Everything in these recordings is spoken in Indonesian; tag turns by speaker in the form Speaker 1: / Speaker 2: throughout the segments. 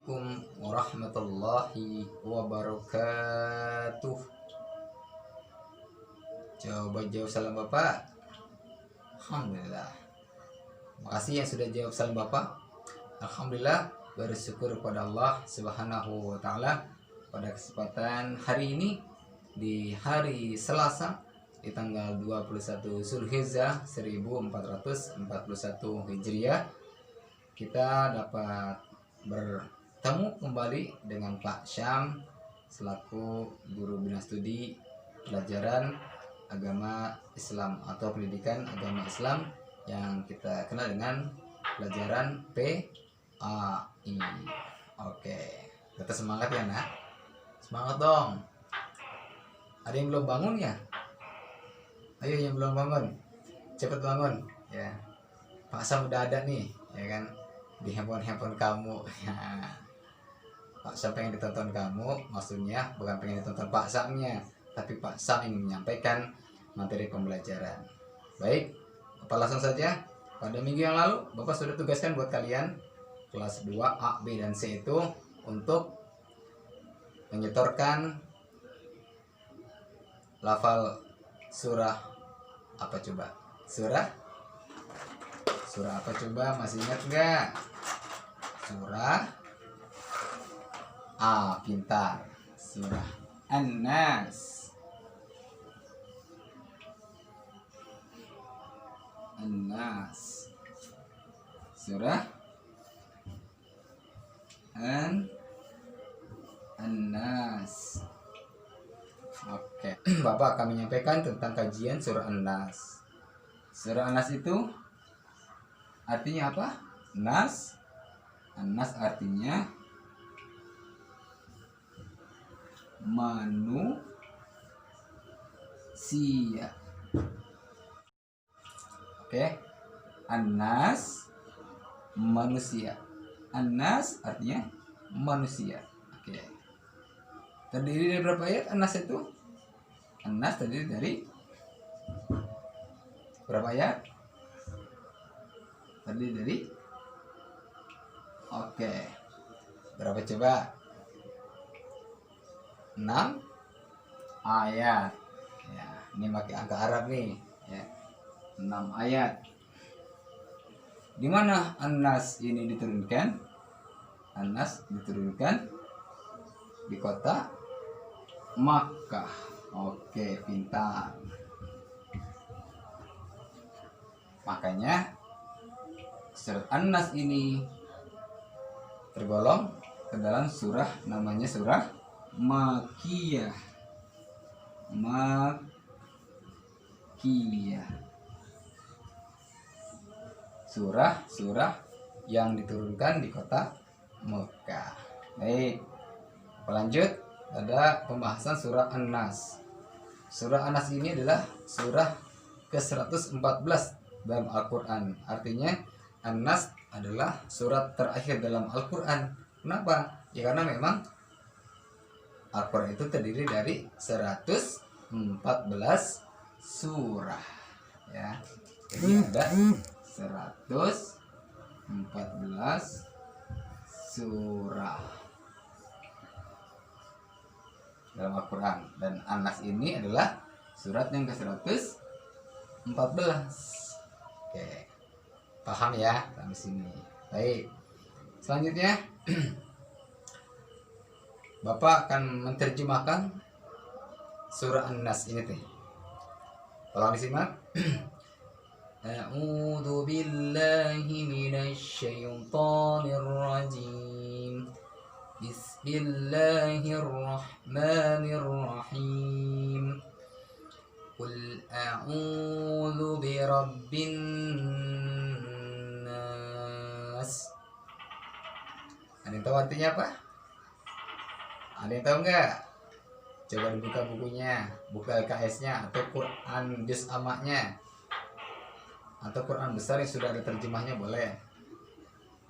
Speaker 1: Assalamualaikum warahmatullahi wabarakatuh. Coba jawab salam Bapak. Alhamdulillah. Makasih yang sudah jawab salam Bapak. Alhamdulillah, bersyukur kepada Allah Subhanahu wa taala pada kesempatan hari ini di hari Selasa di tanggal 21 Zulhijjah 1441 Hijriah kita dapat bertemu kembali dengan Pak Syam selaku guru bina studi pelajaran agama Islam atau pendidikan agama Islam yang kita kenal dengan pelajaran PAI. Oke, kita semangat ya nak, semangat dong. Ada yang belum bangun ya? Ayo yang belum bangun, cepet bangun ya. Pak Syam udah ada nih ya kan, di handphone kamu ya. Pak Sam pengen ditonton kamu, maksudnya bukan pengen ditonton Pak Samnya, tapi Pak Sam ingin menyampaikan materi pembelajaran. Baik, Bapak langsung saja. Pada minggu yang lalu Bapak sudah tugaskan buat kalian kelas 2 A, B, dan C itu untuk menyetorkan lafal surah apa coba? Surah apa coba, masih ingat nggak? Surah A, pintar. Surah An-Nas. An-Nas. Surah An-Nas. Oke, Bapak akan menyampaikan tentang kajian surah An-Nas. Surah An-Nas itu artinya apa? Nas. An-Nas artinya manusia. Oke. An-Nas manusia. An-Nas artinya manusia. Oke. Terdiri dari berapa ayat An-Nas itu? An-Nas terdiri dari berapa ayat? Terdiri dari berapa coba? 6 ayat ya, ini pakai angka Arab nih ya. 6 ayat. Di mana An-Nas ini diturunkan? An-Nas diturunkan di kota Makkah. Oke, pintar. Makanya surat An-Nas ini tergolong ke dalam surah namanya surah Makkiyah. Makkiyah. Surah yang diturunkan di kota Mekah. Baik. Lanjut ada pembahasan surah An-Nas. Surah An-Nas ini adalah surah ke-114 dalam Al-Quran. Artinya An-Nas adalah surat terakhir dalam Al-Quran. Kenapa? Ya karena memang Al-Quran itu terdiri dari 114 surah ya. Jadi ada 114 surah dalam Al-Quran. Dan An-Nas ini adalah surat yang ke-114. Oke, paham ya sampai sini. Baik, selanjutnya Bapak akan menerjemahkan surah An-Nas ini teh. Tolong disimak. A'udzu billahi minasy syaithanir rajim. Bismillahirrahmanirrahim. Qul a'udzu birabbin nas. Ada yang tahu artinya apa? Ada yang tahu nggak? Coba dibuka bukunya, buka LKS-nya atau Quran juz amaknya, atau Quran besar yang sudah ada terjemahnya boleh.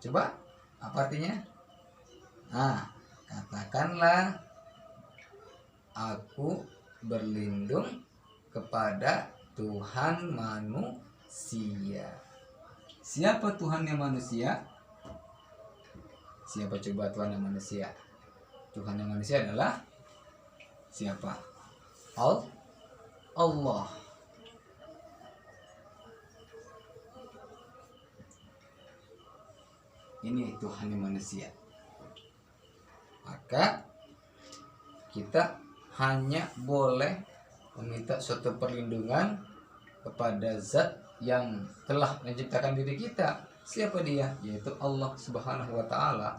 Speaker 1: Coba, apa artinya? Nah, katakanlah aku berlindung kepada Tuhan manusia. Siapa Tuhannya manusia? Siapa coba Tuhan yang manusia? Tuhan yang manusia adalah siapa? Allah. Ini Tuhan yang manusia. Maka kita hanya boleh meminta suatu perlindungan kepada zat yang telah menciptakan diri kita. Siapa dia? Yaitu Allah Subhanahu wa Ta'ala.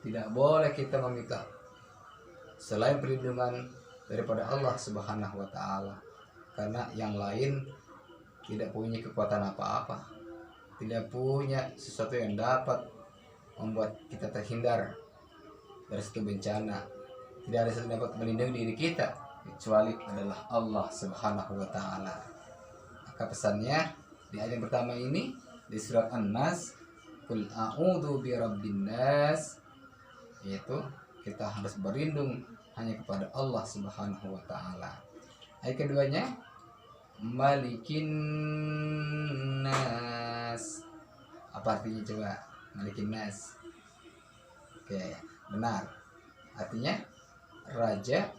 Speaker 1: Tidak boleh kita meminta selain perlindungan daripada Allah Subhanahu wa Ta'ala, karena yang lain tidak punya kekuatan apa-apa, tidak punya sesuatu yang dapat membuat kita terhindar dari satu bencana. Tidak ada yang dapat melindungi diri kita kecuali adalah Allah Subhanahu wa Ta'ala. Maka pesannya di ayat yang pertama ini di surat An-Nas, Qul a'udzu birabbin nas, yaitu kita harus berlindung hanya kepada Allah Subhanahu wa Ta'ala. Ayat keduanya, Malikin nas. Apa artinya coba? Malikin nas. Oke, benar. Artinya raja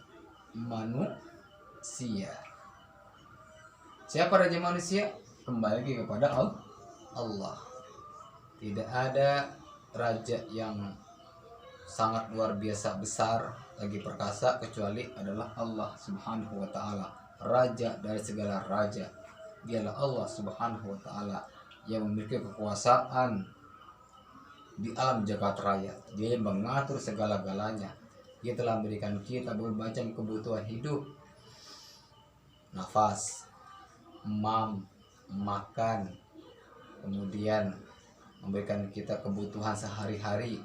Speaker 1: manusia. Siapa raja manusia? Kembali lagi kepada Allah. Tidak ada raja yang sangat luar biasa besar lagi perkasa kecuali adalah Allah Subhanahu wa Ta'ala, raja dari segala raja. Dialah Allah Subhanahu wa Ta'ala yang memiliki kekuasaan di alam jagat raya. Dia yang mengatur segala-galanya. Dia telah memberikan kita berbagai macam kebutuhan hidup, nafas, makan, kemudian memberikan kita kebutuhan sehari-hari,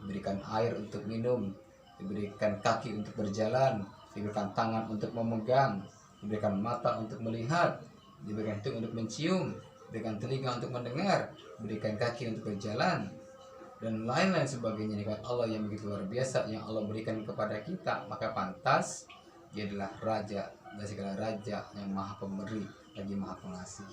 Speaker 1: diberikan air untuk minum, diberikan kaki untuk berjalan, diberikan tangan untuk memegang, diberikan mata untuk melihat, diberikan hidung untuk mencium, diberikan telinga untuk mendengar, diberikan kaki untuk berjalan, dan lain-lain sebagainya. Nikmat Allah yang begitu luar biasa yang Allah berikan kepada kita, maka pantas Dia adalah raja dari segala raja yang maha pemberi lagi maha pengasih.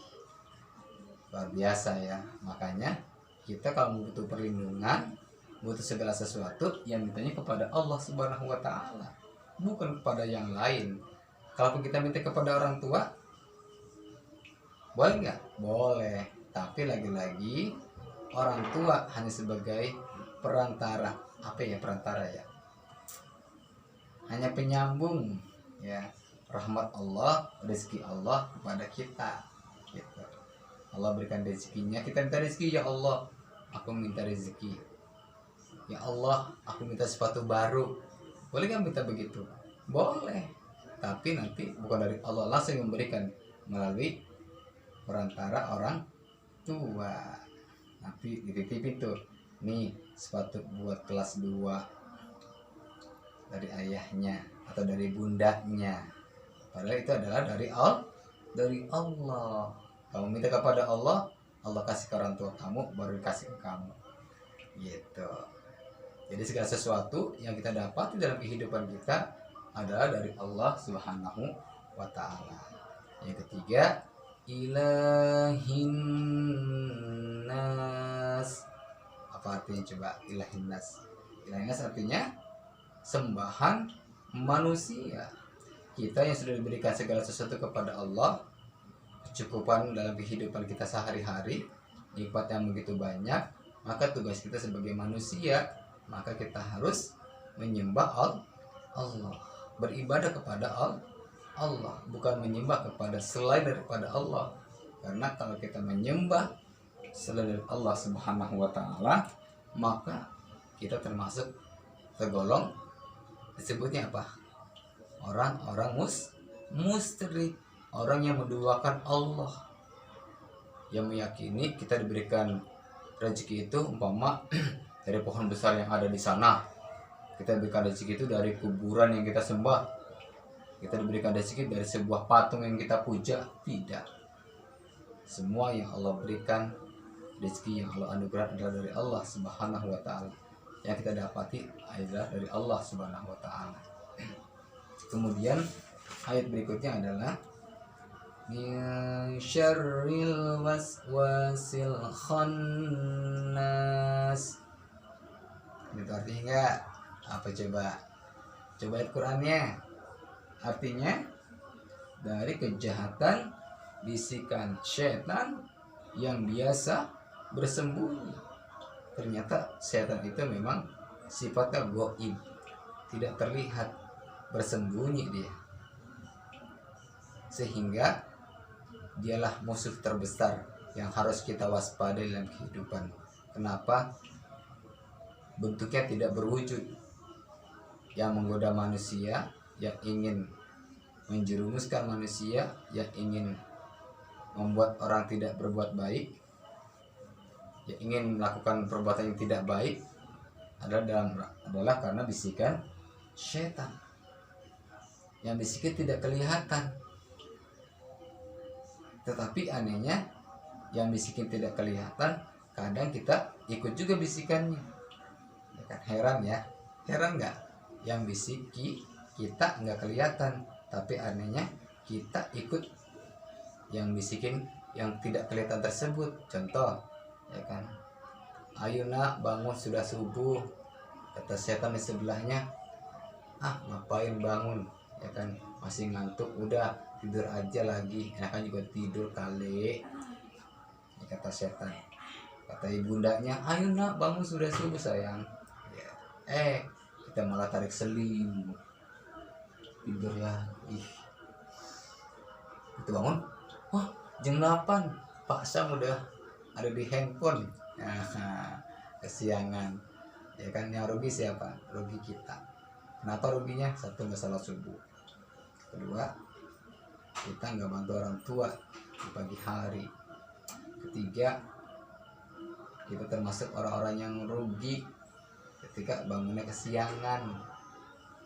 Speaker 1: Luar biasa ya. Makanya kita kalau butuh perlindungan, butuh segala sesuatu, yang mintanya kepada Allah Subhanahu wa Ta'ala, bukan kepada yang lain. Kalau kita minta kepada orang tua, boleh nggak? Boleh. Tapi lagi-lagi orang tua hanya sebagai perantara. Apa ya perantara ya? Hanya penyambung ya rahmat Allah, rezeki Allah kepada kita. Gitu. Allah berikan rezekinya, kita minta rezeki, ya Allah, aku minta rezeki. Ya Allah, aku minta sepatu baru. Boleh nggak minta begitu? Boleh. Tapi nanti bukan dari Allah langsung memberikan, melalui perantara orang tua. Nanti dititipin tuh, nih sepatu buat kelas 2 dari ayahnya atau dari bundanya. Padahal itu adalah dari Allah. Kamu minta kepada Allah, Allah kasih ke orang tua kamu, baru dikasih ke kamu. Gitu. Jadi segala sesuatu yang kita dapat dalam kehidupan kita adalah dari Allah Subhanahu wa Ta'ala. Yang ketiga, ilahin nas. Apa artinya coba ilahin nas? Ilahin nas artinya sembahan manusia. Kita yang sudah diberikan segala sesuatu kepada Allah, kecukupan dalam kehidupan kita sehari-hari, nikmat yang begitu banyak, maka tugas kita sebagai manusia, maka kita harus menyembah Allah, beribadah kepada Allah, bukan menyembah kepada selain daripada Allah. Karena kalau kita menyembah selain dari Allah Subhanahu wa Ta'ala, maka kita termasuk tergolong disebutnya apa? Orang-orang musyrik, orang yang menduakan Allah, yang meyakini kita diberikan rezeki itu umpama dari pohon besar yang ada di sana. Kita diberikan rezeki itu dari kuburan yang kita sembah. Kita diberikan rezeki dari sebuah patung yang kita puja. Tidak. Semua yang Allah berikan, rezeki yang Allah anugerahkan adalah dari Allah Subhanahu wa Ta'ala. Yang kita dapati adalah dari Allah Subhanahu wa Ta'ala. Kemudian ayat berikutnya adalah min syarril waswasil khannas. Itu artinya enggak? Apa coba? Coba ayat Qur'annya. Artinya dari kejahatan bisikan setan yang biasa bersembunyi. Ternyata setan itu memang sifatnya gaib, tidak terlihat, bersembunyi dia. Sehingga dialah musuh terbesar yang harus kita waspadai dalam kehidupan. Kenapa? Bentuknya tidak berwujud, yang menggoda manusia, yang ingin menjerumuskan manusia, yang ingin membuat orang tidak berbuat baik, yang ingin melakukan perbuatan yang tidak baik, adalah karena bisikan setan. Yang bisikan tidak kelihatan, tetapi anehnya yang bisikin tidak kelihatan, kadang kita ikut juga bisikannya. Ya kan, heran nggak? Yang bisiki kita nggak kelihatan, tapi anehnya kita ikut yang bisikin yang tidak kelihatan tersebut. Contoh, ya kan, ayo nak bangun, sudah subuh. Kata setan di sebelahnya, ngapain bangun, ya kan, masih ngantuk, udah tidur aja lagi, enakan juga tidur kali, ya, kata setan. Kata ibundanya, ayo nak bangun, sudah subuh sayang, ya. Kita malah tarik selimut, tidur lagi. Itu bangun, jam 8 Pak Sam udah ada di handphone. Kesiangan, ya kan. Yang rugi siapa? Rugi kita. Kenapa ruginya? Satu, nggak salat subuh. Kedua, kita nggak bantu orang tua di pagi hari. Ketiga, kita termasuk orang-orang yang rugi ketika bangunnya kesiangan.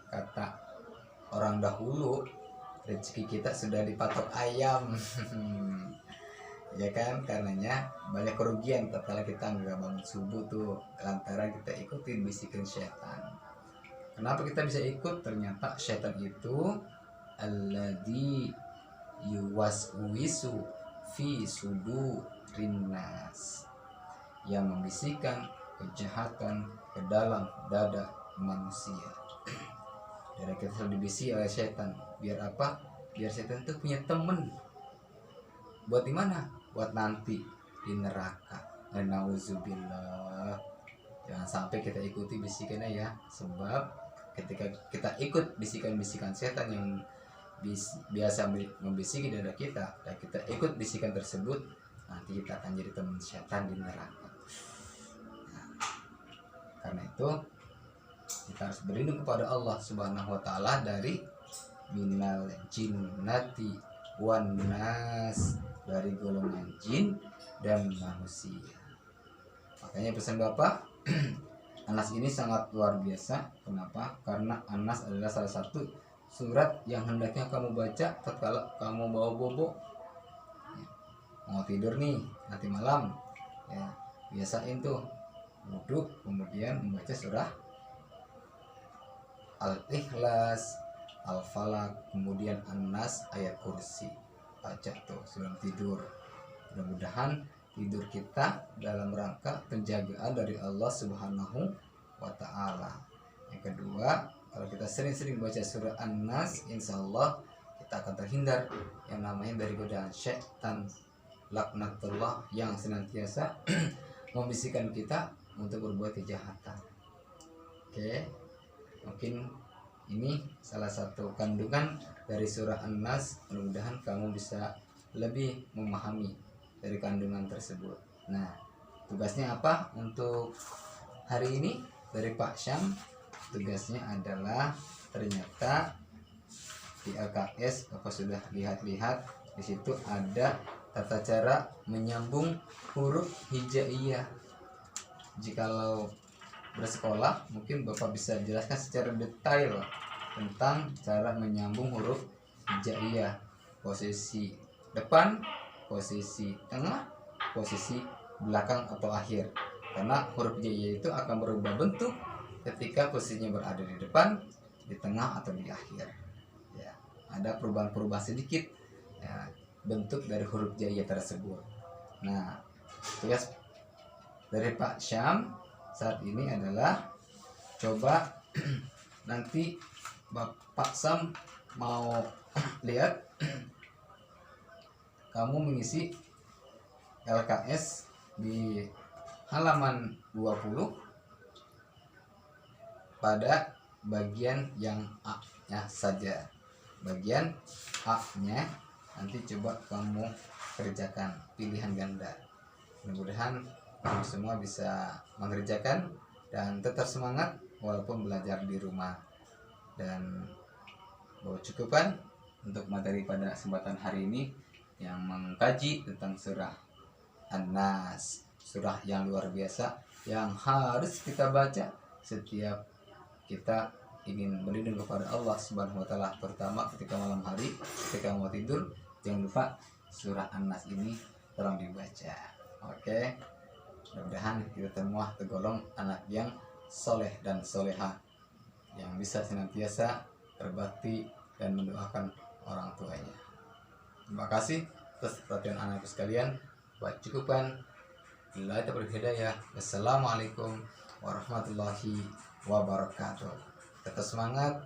Speaker 1: Kata orang dahulu, rezeki kita sudah dipatok ayam. Ya kan, karenanya banyak kerugian tatkala kita nggak bangun subuh tuh, lantaran kita ikutin bisikan setan. Kenapa kita bisa ikut? Ternyata setan itu alladzi yuwaswisu fi sudurin nas, yang membisikkan kejahatan ke dalam dada manusia. Dada kita selalu dibisiki oleh setan. Biar apa? Biar setan itu punya temen. Buat di mana? Buat nanti di neraka. Nauzubillah. Jangan sampai kita ikuti bisikannya ya. Sebab ketika kita ikut bisikan-bisikan setan yang biasa membisiki dada kita, dan kita ikut bisikan tersebut, nanti kita akan jadi teman setan di neraka. Nah, karena itu kita harus berlindung kepada Allah Subhanahu wa taala dari minal jinnati wan nas, dari golongan jin dan manusia. Makanya pesan Bapak, Anas ini sangat luar biasa. Kenapa? Karena Anas adalah salah satu surat yang hendaknya kamu baca tatkala kamu bawa bobo, ya, mau tidur nih nanti malam, ya, biasain tuh duduk kemudian membaca surah Al-Ikhlas, Al-Falaq, kemudian An-Nas, ayat kursi. Baca tuh sebelum tidur. Mudah-mudahan tidur kita dalam rangka penjagaan dari Allah Subhanahu wa taala. Yang kedua, kalau kita sering-sering baca surah An-Nas, insya Allah kita akan terhindar yang namanya dari godaan syaitan laknatullah yang senantiasa membisikkan kita untuk berbuat kejahatan. Oke, mungkin ini salah satu kandungan dari surah An-Nas. Mudah-mudahan kamu bisa lebih memahami dari kandungan tersebut. Nah, tugasnya apa untuk hari ini dari Pak Syam? Tugasnya adalah, ternyata di LKS apa sudah lihat-lihat, di situ ada tata cara menyambung huruf hijaiyah. Jikalau bersekolah, mungkin Bapak bisa jelaskan secara detail tentang cara menyambung huruf hijaiyah. Posisi depan, posisi tengah, posisi belakang atau akhir. Karena huruf hijaiyah itu akan berubah bentuk ketika posisinya berada di depan, di tengah atau di akhir. Ya, ada perubahan-perubahan sedikit, ya, bentuk dari huruf hijaiyah tersebut. Nah, tugas dari Pak Syam saat ini adalah coba nanti Bapak Sam mau lihat kamu mengisi LKS di halaman 20 pada bagian yang A-nya saja. Bagian A-nya nanti coba kamu kerjakan pilihan ganda. Mudah-mudahan kamu semua bisa mengerjakan dan tetap semangat walaupun belajar di rumah. Dan bahwa cukupkan untuk materi pada kesempatan hari ini yang mengkaji tentang surah An-Nas, surah yang luar biasa yang harus kita baca setiap kita ingin berlindung kepada Allah Subhanahu wa taala, terutama ketika malam hari, ketika mau tidur, jangan lupa surah An-Nas ini tolong dibaca. Oke. Mudah-mudahan kita semua tergolong anak yang soleh dan soleha, yang bisa senantiasa berbakti dan mendoakan orang tuanya. Terima kasih atas perhatian anakku sekalian. Buat cukupan. Bila kita berhidayah. Wassalamualaikum warahmatullahi wabarakatuh. Tetap semangat.